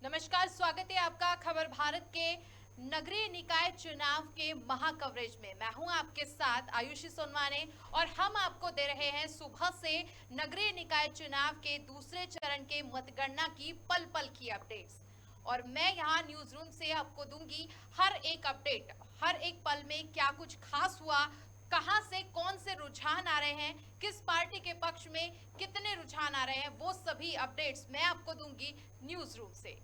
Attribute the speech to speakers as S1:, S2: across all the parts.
S1: नमस्कार, स्वागत है आपका खबर भारत के नगरीय निकाय चुनाव के महा कवरेज में। मैं हूं आपके साथ आयुषी सोनवाने और हम आपको दे रहे हैं सुबह से नगरीय निकाय चुनाव के दूसरे चरण के मतगणना की पल पल की अपडेट्स। और मैं यहां न्यूज रूम से आपको दूंगी हर एक अपडेट, हर एक पल में क्या कुछ खास हुआ, कहां से कौन से रुझान आ रहे हैं, किस पार्टी के पक्ष में कितने रुझान आ रहे हैं, वो सभी अपडेट्स मैं आपको दूंगी न्यूज रूम से।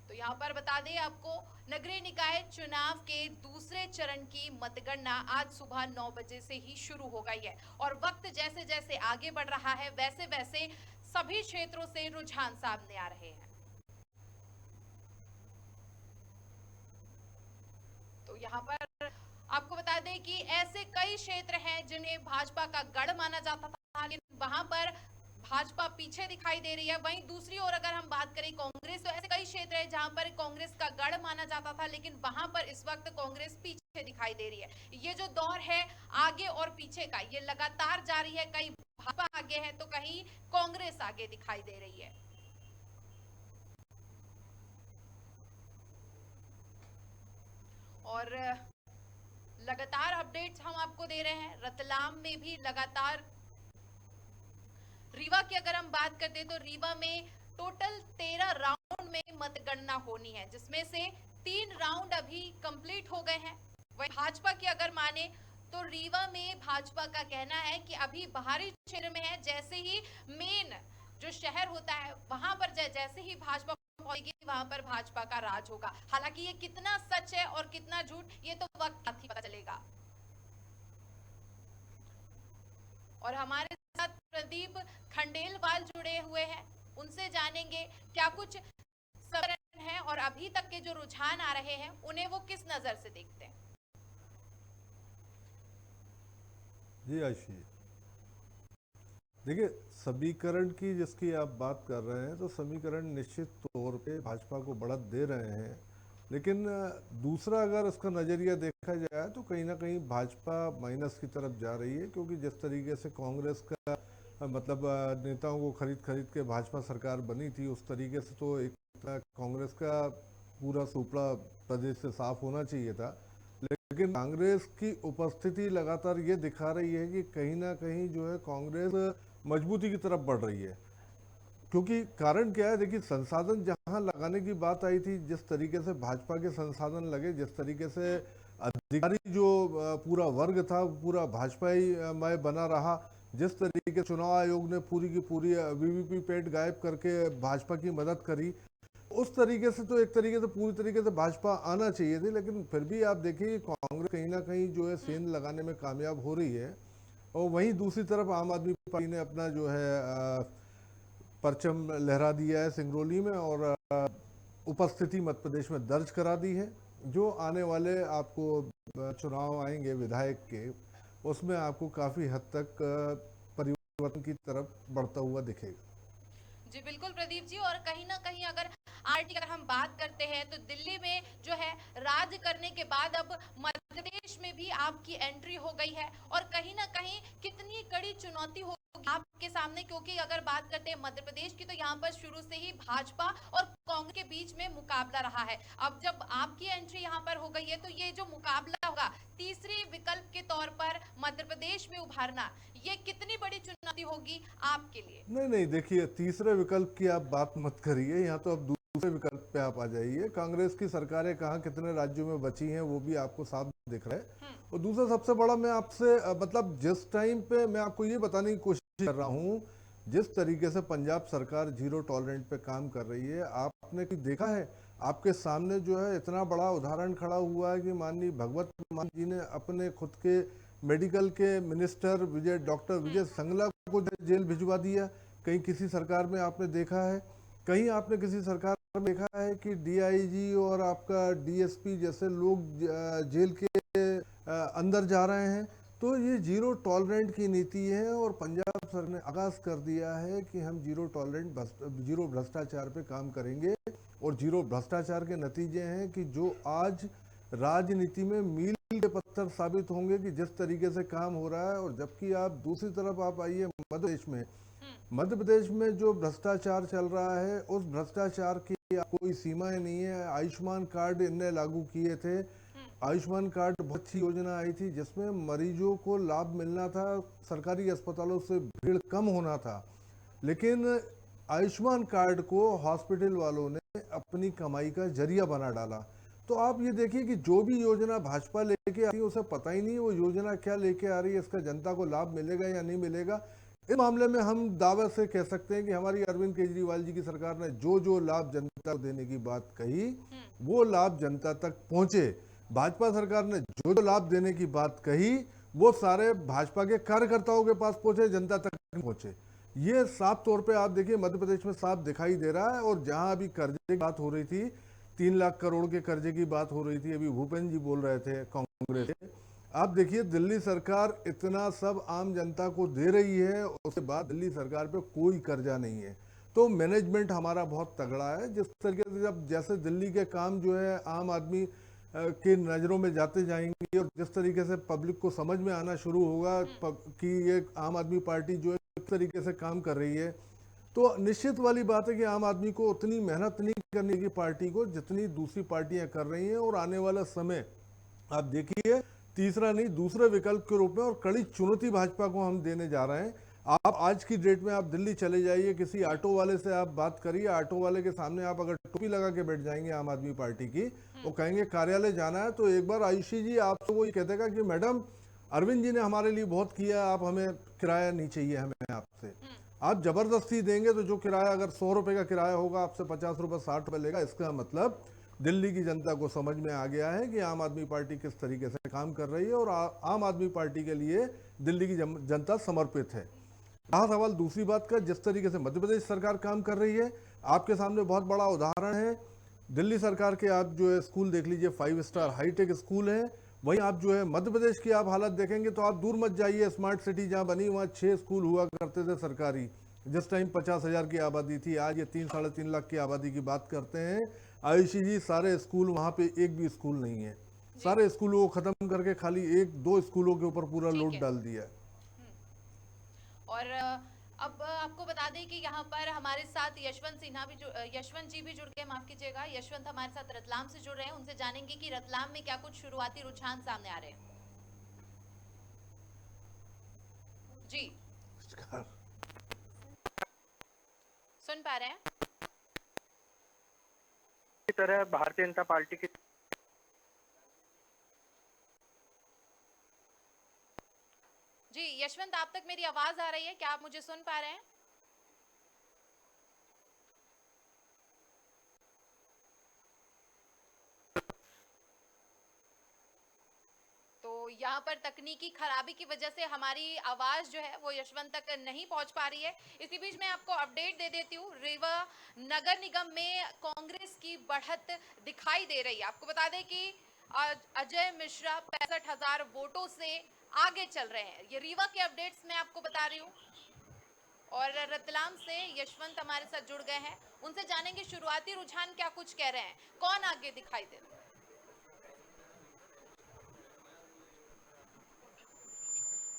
S1: तो यहाँ पर बता दें आपको, नगरीय निकाय चुनाव के दूसरे चरण की मतगणना आज सुबह 9 बजे से ही शुरू हो गई है और वक्त जैसे जैसे आगे बढ़ रहा है वैसे वैसे सभी क्षेत्रों से रुझान सामने आ रहे हैं। तो यहाँ पर आपको बता दें कि ऐसे कई क्षेत्र हैं जिन्हें भाजपा का गढ़ माना जाता था, लेकिन वहां पर भाजपा पीछे दिखाई दे रही है। वहीं दूसरी ओर अगर हम बात करें कांग्रेस, तो ऐसे कई क्षेत्र हैं जहां पर कांग्रेस का गढ़ माना जाता था, लेकिन वहां पर इस वक्त कांग्रेस पीछे दिखाई दे रही है। ये जो दौर है आगे और पीछे का, ये लगातार जारी है। कहीं भाजपा आगे है तो कहीं कांग्रेस आगे दिखाई दे रही है। और लगातार अपडेट्स हम आपको दे रहे हैं। रतलाम में भी लगातार, रीवा की अगर हम बात करते हैं तो रीवा में टोटल 13 राउंड में मतगणना होनी है, जिसमें से 3 राउंड अभी कंप्लीट हो गए हैं। वही भाजपा की अगर माने तो रीवा में भाजपा का कहना है कि अभी बाहरी क्षेत्र में है, जैसे ही मेन जो शहर होता है वहां पर जैसे ही भाजपा पहुंचेगी वहां पर भाजपा का राज होगा। हालांकि ये कितना सच है और कितना झूठ, ये तो वक्त साथ ही पता चलेगा। और हमारे साथ प्रदीप खंडेलवाल जुड़े हुए हैं, उनसे जानेंगे क्या कुछ समीकरण है और अभी तक के जो रुझान आ रहे हैं उन्हें वो किस नजर से देखते हैं।
S2: जी आशी, देखिए, समीकरण की जिसकी आप बात कर रहे हैं तो समीकरण निश्चित तौर पे भाजपा को बढ़त दे रहे हैं। लेकिन दूसरा अगर उसका नज़रिया देखा जाए तो कहीं ना कहीं भाजपा माइनस की तरफ जा रही है, क्योंकि जिस तरीके से कांग्रेस का मतलब नेताओं को खरीद खरीद के भाजपा सरकार बनी थी, उस तरीके से तो एक कांग्रेस का पूरा सुपड़ा प्रदेश से साफ होना चाहिए था। लेकिन कांग्रेस की उपस्थिति लगातार ये दिखा रही है कि कहीं ना कहीं जो है कांग्रेस मजबूती की तरफ बढ़ रही है। क्योंकि कारण क्या है, देखिए, संसाधन जहां लगाने की बात आई थी, जिस तरीके से भाजपा के संसाधन लगे, जिस तरीके से अधिकारी जो पूरा वर्ग था पूरा भाजपाई मय बना रहा, जिस तरीके से चुनाव आयोग ने पूरी की पूरी वीवीपी पैट गायब करके भाजपा की मदद करी, उस तरीके से तो एक तरीके से पूरी तरीके से भाजपा आना चाहिए थी। लेकिन फिर भी आप देखिए कांग्रेस कहीं ना कहीं जो है सेंध लगाने में कामयाब हो रही है। और वहीं दूसरी तरफ आम आदमी पार्टी ने अपना जो है परचम लहरा दिया है सिंगरौली में, और उपस्थिति मध्य प्रदेश में दर्ज करा दी है। जो आने वाले आपको चुनाव आएंगे विधायक के, उसमें आपको काफ़ी हद तक परिवर्तन की तरफ बढ़ता हुआ दिखेगा।
S1: जी बिल्कुल प्रदीप जी। और कहीं ना कहीं अगर आरटी अगर हम बात करते हैं तो दिल्ली में जो है राज करने के बाद अब मध्य प्रदेश में भी आपकी एंट्री हो गई है। और कहीं ना कहीं कितनी कड़ी चुनौती होगी आपके सामने, क्योंकि अगर बात करते हैं मध्य प्रदेश की तो यहाँ पर शुरू से ही भाजपा और कांग्रेस के बीच में मुकाबला रहा है। अब जब आपकी एंट्री यहाँ पर हो गई है तो ये जो मुकाबला होगा तीसरे विकल्प के तौर पर मध्य प्रदेश में उभारना, ये कितनी बड़ी चुनौती होगी आपके लिए।
S2: नहीं नहीं, देखिए, तीसरे विकल्प की आप बात मत करिए, यहाँ तो अब दूसरे विकल्प पे आप आ जाइए। कांग्रेस की सरकारें कहाँ कितने राज्यों में बची हैं वो भी आपको साफ दिख रहा है। और दूसरा सबसे बड़ा, मैं आपसे मतलब जिस टाइम पे मैं आपको ये बताने की कोशिश कर रहा हूँ, जिस तरीके से पंजाब सरकार जीरो टॉलरेंट पे काम कर रही है, आपने कि देखा है, आपके सामने जो है इतना बड़ा उदाहरण खड़ा हुआ है कि माननीय भगवत मान जी ने अपने खुद के मेडिकल के मिनिस्टर डॉक्टर विजय संगला को जेल भिजवा दिया। कहीं किसी सरकार में आपने देखा है? कहीं आपने किसी सरकार में देखा है कि डीआईजी और आपका डीएसपी जैसे लोग जेल के अंदर जा रहे हैं? तो ये जीरो टॉलरेंट की नीति है, और पंजाब सरकार ने आगाज कर दिया है कि हम जीरो भ्रष्टाचार पे काम करेंगे। और जीरो भ्रष्टाचार के नतीजे हैं कि जो आज राजनीति में मील के पत्थर साबित होंगे कि जिस तरीके से काम हो रहा है। और जबकि आप दूसरी तरफ आप आइए मध्य प्रदेश में, मध्य प्रदेश में जो भ्रष्टाचार चल रहा है उस भ्रष्टाचार की कोई सीमाएं नहीं है। आयुष्मान कार्ड इनने लागू किए थे। आयुष्मान कार्ड बहुत अच्छी योजना आई थी जिसमें मरीजों को लाभ मिलना था, सरकारी अस्पतालों से भीड़ कम होना था। लेकिन आयुष्मान कार्ड को हॉस्पिटल वालों ने अपनी कमाई का जरिया बना डाला। तो आप ये देखिए कि जो भी योजना भाजपा लेके आ रही है उसे पता ही नहीं वो योजना क्या लेके आ रही है, इसका जनता को लाभ मिलेगा या नहीं मिलेगा। इस मामले में हम दावे से कह सकते हैं कि हमारी अरविंद केजरीवाल जी की सरकार ने जो जो लाभ जनता को देने की बात कही वो लाभ जनता तक पहुंचे। भाजपा सरकार ने जो जो लाभ देने की बात कही वो सारे भाजपा के कार्यकर्ताओं के पास पहुंचे, जनता तक नहीं पहुंचे। ये साफ तौर पे आप देखिए मध्य प्रदेश में साफ दिखाई दे रहा है। और जहां अभी कर्जे की बात हो रही थी, 3 लाख करोड़ के कर्जे की बात हो रही थी, अभी भूपेंद्र जी बोल रहे थे कांग्रेस से, आप देखिए दिल्ली सरकार इतना सब आम जनता को दे रही है, उसके बाद दिल्ली सरकार पे कोई कर्जा नहीं है। तो मैनेजमेंट हमारा बहुत तगड़ा है। जिस तरीके से जब जैसे दिल्ली के काम जो है आम आदमी के नज़रों में जाते जाएंगे और जिस तरीके से पब्लिक को समझ में आना शुरू होगा कि ये आम आदमी पार्टी जो है किस तरीके से काम कर रही है, तो निश्चित वाली बात है कि आम आदमी को उतनी मेहनत नहीं करनी की पार्टी को जितनी दूसरी पार्टियां कर रही हैं। और आने वाला समय आप देखिए तीसरा नहीं दूसरे विकल्प के रूप में और कड़ी चुनौती भाजपा को हम देने जा रहे हैं। आप आज की डेट में आप दिल्ली चले जाइए, किसी ऑटो वाले से आप बात करिए, ऑटो वाले के सामने आप अगर टोपी लगा के बैठ जाएंगे आम आदमी पार्टी की, वो कहेंगे कार्यालय जाना है, तो एक बार आयुषी जी आपसे वो ये कहते हैं कि मैडम अरविंद जी ने हमारे लिए बहुत किया, आप हमें किराया नहीं चाहिए हमें आपसे। आप जबरदस्ती देंगे तो जो किराया अगर 100 रुपए का किराया होगा आपसे 50 रुपए 60 रुपए लेगा। इसका मतलब दिल्ली की जनता को समझ में आ गया है कि आम आदमी पार्टी किस तरीके से काम कर रही है और आम आदमी पार्टी के लिए दिल्ली की जनता समर्पित है। रहा सवाल दूसरी बात का, जिस तरीके से मध्य प्रदेश सरकार काम कर रही है, आपके सामने बहुत बड़ा उदाहरण है। दिल्ली सरकार के आप जो है स्कूल देख लीजिए, 5 स्टार हाईटेक स्कूल है। वहीं आप जो है मध्य प्रदेश की आप हालत देखेंगे तो आप दूर मत जाइए, स्मार्ट सिटी जहां बनी वहां 6 स्कूल हुआ करते थे सरकारी, जिस टाइम 50,000 की आबादी थी, आज ये 3-3.5 लाख की आबादी की बात करते हैं। आयुषी जी सारे स्कूल वहां पे एक भी स्कूल नहीं है, सारे स्कूलों को खत्म करके खाली 1-2 स्कूलों के ऊपर पूरा लोड डाल दिया है।
S1: और अब आपको बता दें कि यहाँ पर हमारे साथ यशवंत जी भी जुड़ गए, माफ कीजिएगा, यशवंत हमारे साथ रतलाम से जुड़ रहे हैं। उनसे जानेंगे कि रतलाम में क्या कुछ शुरुआती रुझान सामने आ रहे हैं। जी सुन पा रहे हैं?
S3: की तरह भारतीय जनता पार्टी की
S1: जी यशवंत, आप तक मेरी आवाज आ रही है? क्या आप मुझे सुन पा रहे हैं? तो यहाँ पर तकनीकी खराबी की वजह से हमारी आवाज जो है वो यशवंत तक नहीं पहुंच पा रही है। इसी बीच मैं आपको अपडेट दे देती हूँ, रीवा नगर निगम में कांग्रेस की बढ़त दिखाई दे रही है। आपको बता दें कि अजय मिश्रा 65,000 वोटों से आगे चल रहे हैं। ये रीवा के अपडेट्स मैं आपको बता रही हूँ। और रतलाम से यशवंत हमारे साथ जुड़ गए हैं, उनसे जानेंगे शुरुआती रुझान क्या कुछ कह रहे हैं, कौन आगे दिखाई दे रहा है।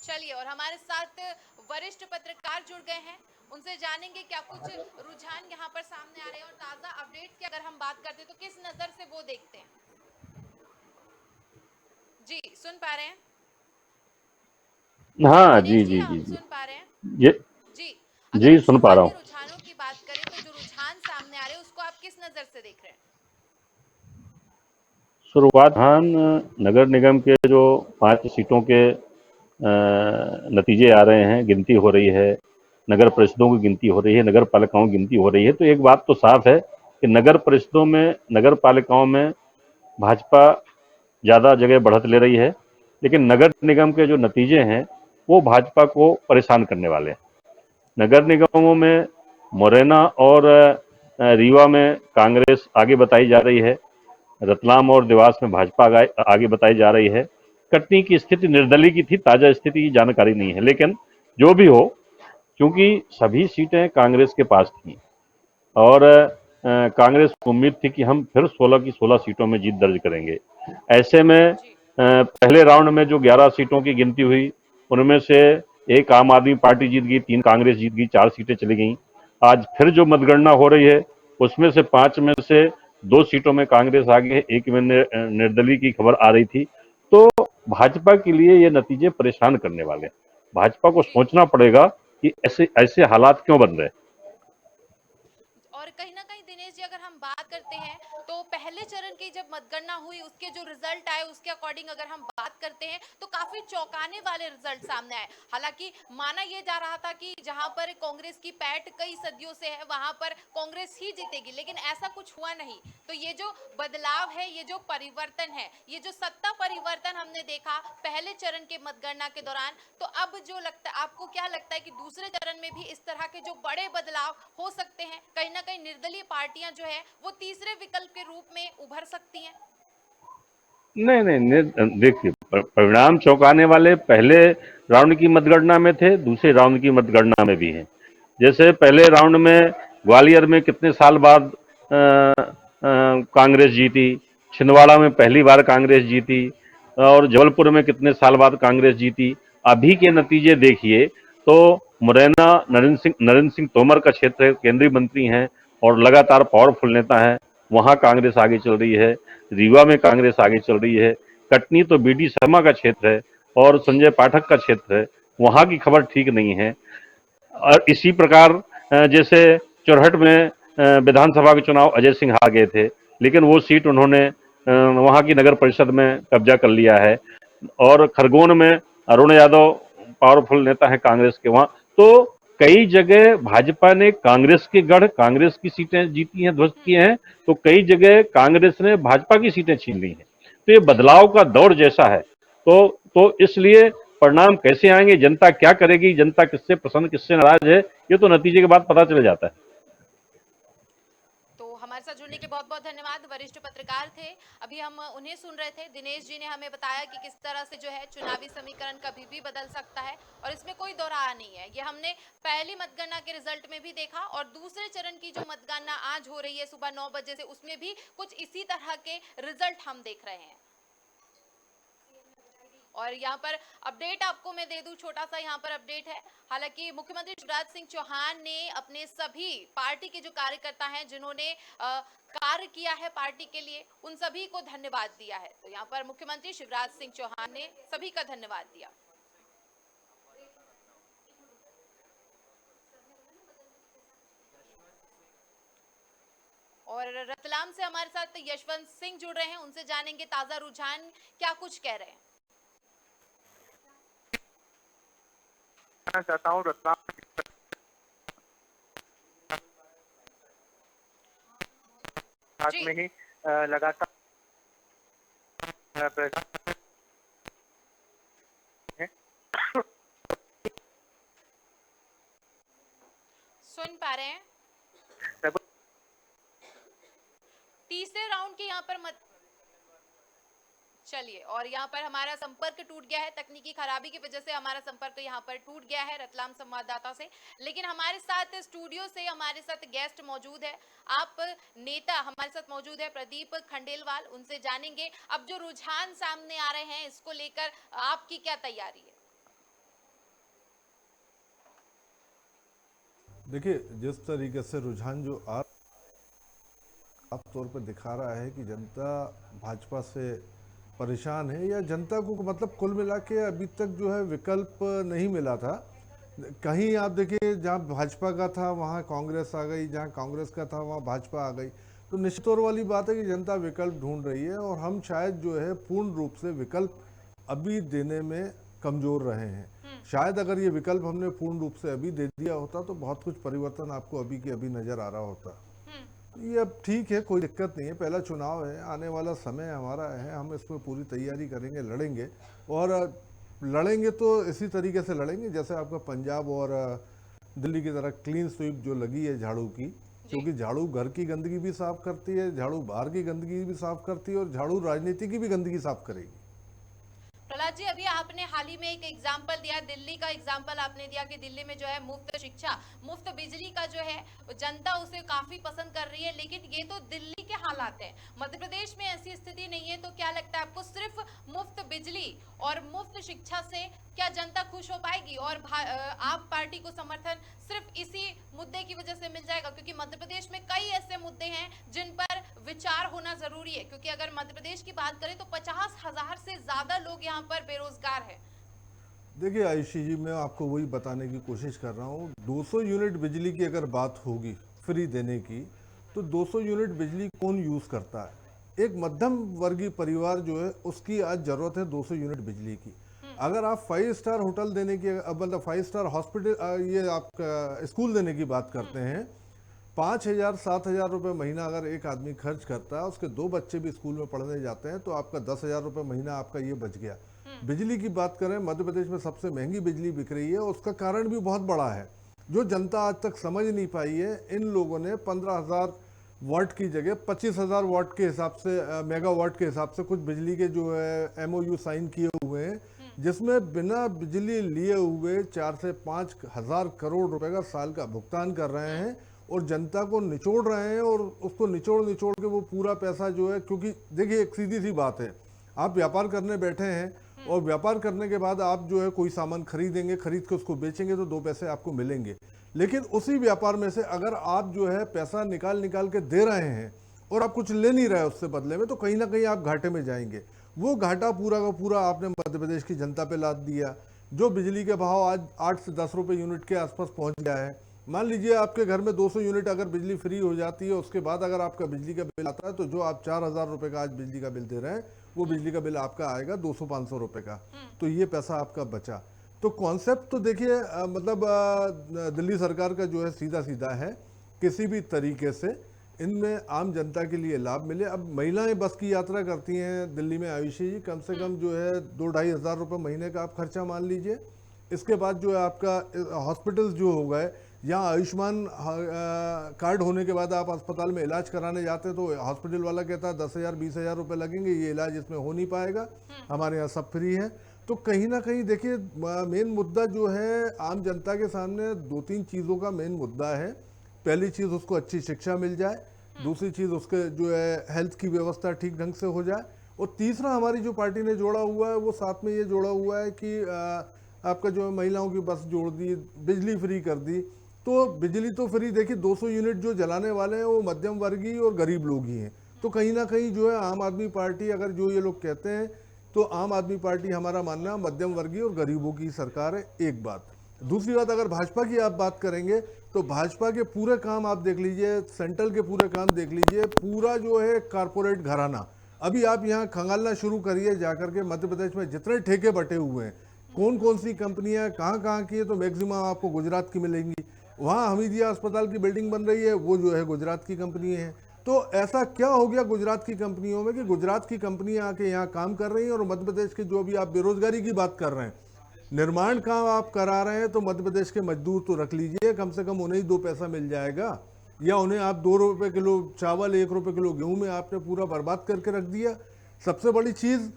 S1: चलिए, और हमारे साथ वरिष्ठ पत्रकार जुड़ गए हैं, उनसे जानेंगे क्या कुछ रुझान यहाँ पर सामने आ रहे हैं और ताजा अपडेट की अगर हम बात करते हैं तो किस नजर से वो देखते हैं। जी सुन पा रहे हैं?
S4: हाँ
S1: दिनेश
S4: जी जी
S1: हम
S4: जी जी
S1: सुन पा रहे हैं?
S4: ये
S1: जी, अगर
S4: जी
S1: हम
S4: सुन पा रहा
S1: शुरुआती
S4: हूँ।
S1: रुझानों की बात करें तो जो रुझान सामने आ रहे हैं उसको आप किस नजर से देख रहे हैं?
S4: शुरुआत नगर निगम के जो 5 सीटों के नतीजे आ रहे हैं, गिनती हो रही है, नगर परिषदों की गिनती हो रही है, नगर पालिकाओं की गिनती हो रही है, तो एक बात तो साफ है कि नगर परिषदों में, नगर पालिकाओं में भाजपा ज़्यादा जगह बढ़त ले रही है, लेकिन नगर निगम के जो नतीजे हैं वो भाजपा को परेशान करने वाले हैं। नगर निगमों में मुरैना और रीवा में कांग्रेस आगे बताई जा रही है, रतलाम और देवास में भाजपा आगे बताई जा रही है। कटनी की स्थिति निर्दलीय की थी, ताजा स्थिति की जानकारी नहीं है, लेकिन जो भी हो, क्योंकि सभी सीटें कांग्रेस के पास थी और कांग्रेस को उम्मीद थी कि हम फिर 16 की 16 सीटों में जीत दर्ज करेंगे। ऐसे में
S1: जी
S4: पहले राउंड में जो 11 सीटों की गिनती हुई, उनमें से एक आम आदमी पार्टी जीत गई, 3 कांग्रेस जीत गई, 4 सीटें चली गई। आज फिर जो मतगणना हो रही है उसमें से 5 में से 2 सीटों में कांग्रेस आगे है, एक में निर्दलीय की खबर आ रही थी। तो भाजपा के लिए ये नतीजे परेशान करने वाले हैं। भाजपा को
S1: जी।
S4: सोचना पड़ेगा कि ऐसे ऐसे हालात क्यों बन रहे हैं।
S1: और कहीं ना कहीं दिनेश जी अगर हम बात करते हैं तो पहले चरण की जब मतगणना हुई उसके जो रिजल्ट आए उसके अकॉर्डिंग अगर हम बात करते हैं तो काफी चौंकाने वाले रिजल्ट सामने आए। हालांकि माना यह जा रहा था कि जहां पर कांग्रेस की पैठ कई सदियों से है वहां पर कांग्रेस ही जीतेगी, लेकिन ऐसा कुछ हुआ नहीं। तो ये जो बदलाव है, ये जो परिवर्तन है, ये जो सत्ता परिवर्तन हमने देखा पहले चरण के मतगणना के दौरान, तो अब जो लगता है, आपको क्या लगता है कि दूसरे चरण में भी इस तरह के जो बड़े बदलाव हो सकते हैं? कहीं ना कहीं निर्दलीय पार्टियां जो है वो तीसरे विकल्प के रूप में उभर सकती हैं।
S4: नहीं नहीं देखिए, परिणाम चौंकाने वाले पहले राउंड की मतगणना में थे, दूसरे राउंड की मतगणना में भी हैं। जैसे पहले राउंड में ग्वालियर में कितने साल बाद कांग्रेस जीती, छिंदवाड़ा में पहली बार कांग्रेस जीती, और जबलपुर में कितने साल बाद कांग्रेस जीती। अभी के नतीजे देखिए तो मुरैना नरेंद्र सिंह तोमर का क्षेत्र है, केंद्रीय मंत्री हैं और लगातार पावरफुल नेता हैं, वहां कांग्रेस आगे चल रही है। रीवा में कांग्रेस आगे चल रही है। कटनी तो बीडी शर्मा का क्षेत्र है और
S1: जी।
S4: संजय पाठक का क्षेत्र है, वहां की खबर ठीक नहीं है। और इसी प्रकार जैसे चुरहट में विधानसभा के चुनाव अजय सिंह हार गए थे, लेकिन वो सीट उन्होंने वहां की नगर परिषद में कब्जा कर लिया है। और खरगोन में अरुण यादव पावरफुल नेता है कांग्रेस के वहां। तो कई जगह भाजपा ने कांग्रेस के गढ़, कांग्रेस की सीटें जीती हैं, ध्वस्त किए हैं, तो कई जगह कांग्रेस ने भाजपा की सीटें छीन ली हैं। तो ये
S1: जी।
S4: बदलाव का दौर जैसा है, तो इसलिए परिणाम कैसे आएंगे, जनता क्या करेगी, जनता किससे पसंद किससे नाराज है, ये तो नतीजे के बाद पता चल जाता है।
S1: तो हमारे साथ जुड़ने के बहुत बहुत धन्यवाद। वरिष्ठ पत्रकार थे, अभी हम उन्हें सुन रहे थे। दिनेश जी ने हमें बताया कि किस तरह से जो है चुनावी समीकरण कभी भी बदल सकता है और इसमें कोई दो राह नहीं है। ये हमने पहली मतगणना के रिजल्ट में भी देखा और दूसरे चरण की जो मतगणना आज हो रही है सुबह 9 बजे से, उसमें भी कुछ इसी तरह के रिजल्ट हम देख रहे हैं। और यहाँ पर अपडेट आपको मैं दे दूं, छोटा सा यहाँ पर अपडेट है। हालांकि मुख्यमंत्री शिवराज सिंह चौहान ने अपने सभी पार्टी के जो कार्यकर्ता हैं जिन्होंने कार्य किया है पार्टी के लिए, उन सभी को धन्यवाद दिया है। तो यहाँ पर मुख्यमंत्री शिवराज सिंह चौहान ने सभी का धन्यवाद दिया। और रतलाम से हमारे साथ यशवंत सिंह जुड़ रहे हैं, उनसे जानेंगे ताजा रुझान क्या कुछ कह रहे हैं।
S3: चाहता हूँ रतलाम साथ में ही लगातार
S1: सुन पा रहे हैं? तीसरे राउंड के यहाँ पर मत चलिए, और यहाँ पर हमारा संपर्क टूट गया है, तकनीकी खराबी की वजह से हमारा संपर्क यहाँ पर टूट गया है रतलाम संवाददाता से। लेकिन हमारे साथ स्टूडियो से हमारे साथ गेस्ट मौजूद है, आप नेता हमारे साथ मौजूद है प्रदीप खंडेलवाल, उनसे जानेंगे अब जो रुझान सामने आ रहे हैं इसको लेकर आपकी क्या तैयारी है।
S2: देखिए, जिस तरीके से रुझान जो साफ तौर पर दिखा रहा है कि जनता भाजपा से परेशान है, या जनता को मतलब कुल मिला के अभी तक जो है विकल्प नहीं मिला था। कहीं आप देखिए जहां भाजपा का था वहां कांग्रेस आ गई, जहां कांग्रेस का था वहां भाजपा आ गई। तो निश्चित तौर वाली बात है कि जनता विकल्प ढूंढ रही है और हम शायद जो है पूर्ण रूप से विकल्प अभी देने में कमजोर रहे हैं। शायद अगर ये विकल्प हमने पूर्ण रूप से अभी दे दिया होता तो बहुत कुछ परिवर्तन आपको अभी के अभी नजर आ रहा होता। ये अब ठीक है, कोई दिक्कत नहीं है, पहला चुनाव है, आने वाला समय हमारा है, हम इसमें पूरी तैयारी करेंगे, लड़ेंगे। और लड़ेंगे तो इसी तरीके से लड़ेंगे जैसे आपका पंजाब और दिल्ली की तरह क्लीन स्वीप जो लगी है झाड़ू की, क्योंकि झाड़ू घर की गंदगी भी साफ करती है, झाड़ू बाहर की गंदगी भी साफ करती है और झाड़ू राजनीति की भी गंदगी साफ करेगी।
S1: प्रहलाद जी, अभी आपने हाल ही में एक एग्जाम्पल दिया, दिल्ली का एग्जाम्पल आपने दिया कि दिल्ली में जो है मुफ्त शिक्षा, मुफ्त बिजली का जो है जनता उसे काफी पसंद कर रही है, लेकिन ये तो दिल्ली के के हालात हैं। मध्य प्रदेश में ऐसी स्थिति नहीं है, तो क्या लगता है आपको सिर्फ मुफ्त बिजली और मुफ्त शिक्षा से क्या जनता खुश हो पाएगी और आप पार्टी को समर्थन सिर्फ इसी मुद्दे की वजह से मिल जाएगा? क्योंकि मध्य प्रदेश में कई ऐसे मुद्दे हैं जिन पर विचार होना जरूरी है, क्योंकि अगर मध्य प्रदेश की बात करें तो 50,000 से ज्यादा लोग यहाँ पर बेरोजगार है।
S2: देखिए आयुषी जी, मैं आपको वही बताने की कोशिश कर रहा हूँ। 200 यूनिट बिजली की अगर बात होगी फ्री देने की, तो 200 यूनिट बिजली कौन यूज़ करता है? एक मध्यम वर्गीय परिवार जो है उसकी आज ज़रूरत है 200 यूनिट बिजली की। अगर आप 5 स्टार होटल देने की, मतलब 5 स्टार हॉस्पिटल, ये आपका स्कूल देने की बात करते हैं, 5,000 7,000 रुपये महीना अगर एक आदमी खर्च करता है, उसके 2 बच्चे भी स्कूल में पढ़ने जाते हैं, तो आपका 10,000 रुपये महीना आपका ये बच गया। बिजली की बात करें, मध्य प्रदेश में सबसे महंगी बिजली बिक रही है, उसका कारण भी बहुत बड़ा है जो जनता आज तक समझ नहीं पाई है। इन लोगों ने 15,000 वाट की जगह 25,000 वाट के हिसाब से, मेगावाट के हिसाब से कुछ बिजली के जो है MOU साइन किए हुए हैं, जिसमें बिना बिजली लिए हुए 4 से 5 हज़ार करोड़ रुपए का साल का भुगतान कर रहे हैं और जनता को निचोड़ रहे हैं। और उसको निचोड़ के वो पूरा पैसा जो है, क्योंकि देखिए एक सीधी सी बात है, आप व्यापार करने बैठे हैं और व्यापार करने के बाद आप जो है कोई सामान खरीदेंगे, खरीद के उसको बेचेंगे तो 2 पैसे आपको मिलेंगे। लेकिन उसी व्यापार में से अगर आप जो है पैसा निकाल के दे रहे हैं और आप कुछ ले नहीं रहे उससे बदले में, तो कहीं ना कहीं आप घाटे में जाएंगे। वो घाटा पूरा का पूरा आपने मध्य प्रदेश की जनता पे लाद दिया। जो बिजली के भाव आज 8 से 10 रुपए यूनिट के आसपास पहुंच गया है। मान लीजिए आपके घर में 200 यूनिट अगर बिजली फ्री हो जाती है, उसके बाद अगर आपका बिजली का बिल आता है, तो जो आप 4,000 रुपए का आज बिजली का बिल दे रहे हैं, वो बिजली का बिल आपका आएगा 200-500 रुपए का। तो ये पैसा आपका बचा। तो कॉन्सेप्ट तो देखिए, मतलब दिल्ली सरकार का जो है सीधा है, किसी भी तरीके से इनमें आम जनता के लिए लाभ मिले। अब महिलाएं बस की यात्रा करती हैं दिल्ली में आयुषी जी, कम से कम जो है 2-2.5 हज़ार रुपये महीने का आप खर्चा मान लीजिए। इसके बाद जो है आपका हॉस्पिटल्स जो हो गए, यहाँ आयुष्मान कार्ड होने के बाद आप अस्पताल में इलाज कराने जाते हैं, तो हॉस्पिटल वाला कहता है 10,000 20,000 रुपये लगेंगे, ये इलाज इसमें हो नहीं पाएगा, हमारे यहाँ सब फ्री है। तो कहीं ना कहीं देखिए मेन मुद्दा जो है आम जनता के सामने 2-3 चीज़ों का मेन मुद्दा है। पहली चीज़, उसको अच्छी शिक्षा मिल जाए। दूसरी चीज़, उसके जो है हेल्थ की व्यवस्था ठीक ढंग से हो जाए। और तीसरा, हमारी जो पार्टी ने जोड़ा हुआ है, वो साथ में ये जोड़ा हुआ है कि आपका जो है महिलाओं की बस जोड़ दी, बिजली फ्री कर दी। तो बिजली तो फ्री, देखिए 200 यूनिट जो जलाने वाले हैं वो मध्यम वर्गीय और गरीब लोग ही हैं। तो कहीं ना कहीं जो है आम आदमी पार्टी, अगर जो ये लोग कहते हैं, तो आम आदमी पार्टी हमारा मानना मध्यम वर्गीय और गरीबों की सरकार है, एक बात। दूसरी बात, अगर भाजपा की आप बात करेंगे तो भाजपा के पूरे काम आप देख लीजिए, सेंट्रल के पूरे काम देख लीजिए, पूरा जो है कारपोरेट घराना। अभी आप यहाँ खंगालना शुरू करिए जाकर के, मध्य प्रदेश में जितने ठेके बटे हुए हैं, कौन सी कंपनियां कहाँ की है, तो मैक्सिमम आपको गुजरात की मिलेंगी। वहाँ हमीदिया अस्पताल की बिल्डिंग बन रही है, वो जो है गुजरात की कंपनी है। तो ऐसा क्या हो गया गुजरात की कंपनियों में कि गुजरात की कंपनियां आके यहाँ काम कर रही हैं, और मध्य प्रदेश के जो भी आप बेरोजगारी की बात कर रहे हैं, निर्माण काम आप करा रहे हैं, तो मध्य प्रदेश के मजदूर तो रख लीजिए, कम से कम उन्हें ही 2 पैसा मिल जाएगा। या उन्हें आप 2 रुपये किलो चावल, 1 रुपये किलो गेहूं में आपने पूरा बर्बाद करके रख दिया। सबसे बड़ी चीज,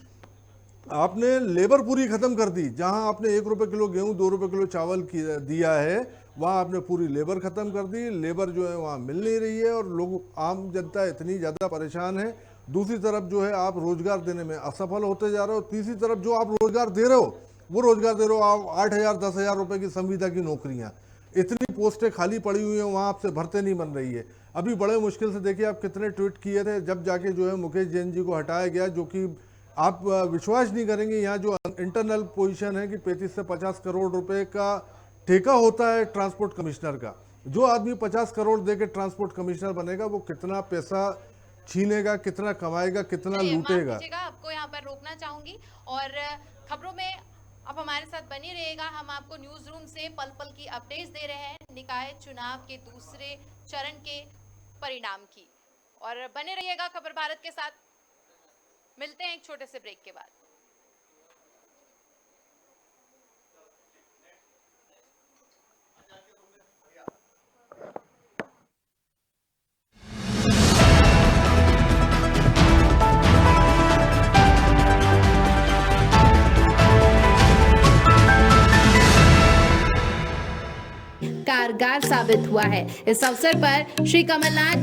S2: आपने लेबर पूरी खत्म कर दी। जहां आपने 1 रुपये किलो गेहूं, 2 रुपये किलो चावल दिया है, वहां आपने पूरी लेबर खत्म कर दी। लेबर जो है वहां मिल नहीं रही है, और लोग, आम जनता इतनी ज्यादा परेशान है। दूसरी तरफ जो है आप रोजगार देने में असफल होते जा रहे हो। तीसरी तरफ जो आप रोजगार दे रहे हो, वो रोजगार दे रहे हो आप 8,000 10,000 रुपए की संविदा की नौकरियां। इतनी पोस्टें खाली पड़ी हुई हैं, वहां आपसे भरते नहीं बन रही है। अभी बड़े मुश्किल से, देखिए आप कितने ट्वीट किए थे, जब जाके जो है मुकेश जैन जी को हटाया गया, जो कि आप विश्वास नहीं करेंगे, यहाँ जो इंटरनल पोजीशन है कि 35 से 50 करोड़ रुपए का ठेका होता है ट्रांसपोर्ट कमिश्नर का। जो आदमी 50 करोड़ दे के ट्रांसपोर्ट कमिश्नर बनेगा, वो कितना पैसा छीनेगा, कितना कमाएगा, कितना लूटेगा।
S1: आपको यहाँ पर रोकना चाहूंगी, और खबरों में अब हमारे साथ बनी रहेगा। हम आपको न्यूज रूम से पल पल की अपडेट्स दे रहे हैं निकाय चुनाव के दूसरे चरण के परिणाम की, और बने रहिएगा खबर भारत के साथ। मिलते हैं एक छोटे से ब्रेक के बाद।
S5: कारगर साबित हुआ है। इस अवसर पर श्री कमलनाथ